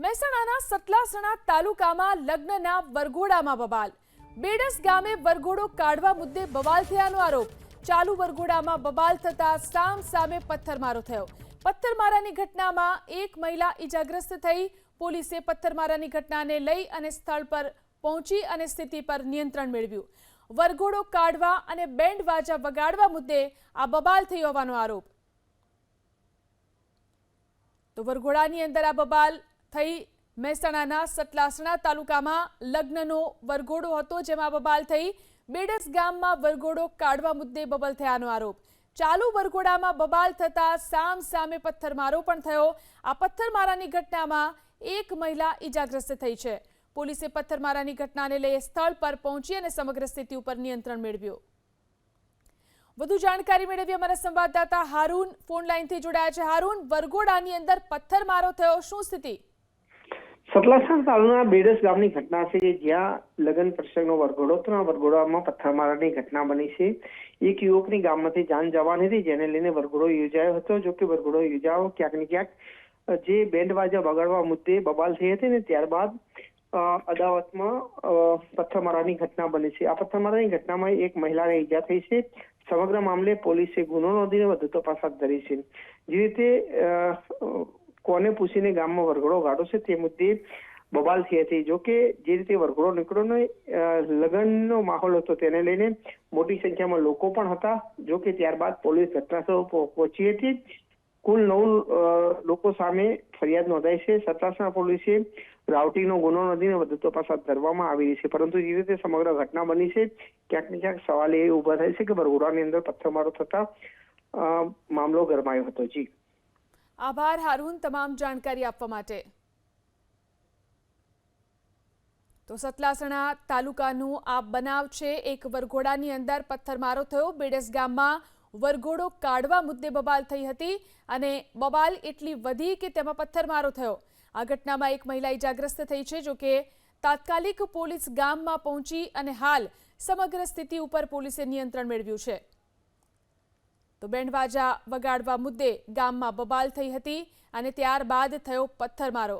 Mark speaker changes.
Speaker 1: મહેસાણાના સતલાસણા તાલુકામાં લગ્નના વરઘોડામાં બબાલ. બેડસ ગામે વરઘોડો કાઢવા મુદ્દે બબાલ થયાનો આરોપ. ચાલુ વરઘોડામાં બબાલ થતા સામ સામે પથ્થરમારો થયો. પથ્થરમારાની ઘટનામાં એક મહિલા ઈજાગ્રસ્ત થઈ. પોલીસે પથ્થરમારાની ઘટનાને લઈ અને સ્થળ પર પહોંચી અને સ્થિતિ પર નિયંત્રણ મેળવ્યું. વરઘોડો કાઢવા અને બેન્ડ વાજા વગાડવા મુદ્દે આ બબાલ થઈ હોવાનો આરોપ. તો વરઘોડાની અંદર આ બબાલ થઈ. મહેસાણાના સતલાસણા તાલુકામાં લગ્નનો વરઘોડો હતો, જેમાં બબાલ થઈ. બેડસ ગામમાં વરઘોડો કાઢવા મુદ્દે બબાલ થયાનો આરોપ. ચાલુ વરઘોડામાં બબાલ થતા સામ સામે પથ્થરમારો પણ થયો. આ પથ્થરમારાની ઘટનામાં એક મહિલા ઈજાગ્રસ્ત થઈ છે. પોલીસે પથ્થરમારાની ઘટનાને લઈ સ્થળ પર પહોંચી અને સમગ્ર સ્થિતિ ઉપર નિયંત્રણ મેળવ્યું. વધુ જાણકારી મેળવી અમારા સંવાદદાતા હારૂન ફોન લાઈનથી જોડાયા છે. હારૂન, વરઘોડાની અંદર પથ્થરમારો થયો, શું સ્થિતિ?
Speaker 2: સતલાસણા તાલુકાના બેડસ ગામની ઘટના છે, જ્યાં લગ્ન પ્રસંગનો વરઘોડો હતો. વરઘોડામાં પથ્થરમારાની ઘટના બની છે. એક યુવકની ગામમાંથી જાન જવાની હતી, જેને લઈને વરઘોડો યોજાયો હતો. જો કે વરઘોડો યોજાયો ક્યાંક ને ક્યાંક જે બેન્ડ વાજા વગાડવા મુદ્દે બબાલ થઈ હતી ને ત્યારબાદ અદાવતમાં પથ્થરમારાની ઘટના બની છે. આ પથ્થરમારાની ઘટનામાં એક મહિલાને ઈજા થઈ છે. સમગ્ર મામલે પોલીસે ગુનો નોંધીને વધુ તપાસ હાથ ધરી છે. જે રીતે કોને પૂછીને ગામમાં વરઘોડો કાઢો છે તે મુદ્દે બબાલ થઈ હતી. જોકે જે રીતે વરઘોડો નીકળ્યો ને લગ્નનો માહોલ હતો, તેને લઈને મોટી સંખ્યામાં લોકો પણ હતા. જોકે ત્યારબાદ પોલીસ ઘટનાસ્થળ પહોંચી હતી. કુલ 9 લોકો સામે ફરિયાદ નોંધાઈ છે. સતલાસણા પોલીસે રાઉટીનો ગુનો નોંધીને વધુ તપાસ હાથ ધરવામાં આવી રહી છે. પરંતુ જે રીતે સમગ્ર ઘટના બની છે, ક્યાંક ને ક્યાંક સવાલ એ ઉભા થાય છે કે વરઘોડાની અંદર પથ્થરમારો થતા મામલો ગરમાયો હતો. જી
Speaker 1: આભાર હારૂન, તમામ જાણકારી આપવા માટે. તો સતલાસણા તાલુકાનું આ બનાવ છે. એક વરઘોડાની અંદર પથ્થરમારો થયો. બેડસ ગામમાં વરઘોડો કાઢવા મુદ્દે બબાલ થઈ હતી અને બબાલ એટલી વધી કે તેમાં પથ્થરમારો થયો. આ ઘટનામાં એક મહિલા ઈજાગ્રસ્ત થઈ છે. જોકે તાત્કાલિક પોલીસ ગામમાં પહોંચી અને હાલ સમગ્ર સ્થિતિ ઉપર પોલીસે નિયંત્રણ મેળવ્યું છે. તો બેન્ડ વાજા વગાડવા મુદ્દે ગામમાં બબાલ થઈ હતી અને ત્યારબાદ થયો પથ્થરમારો.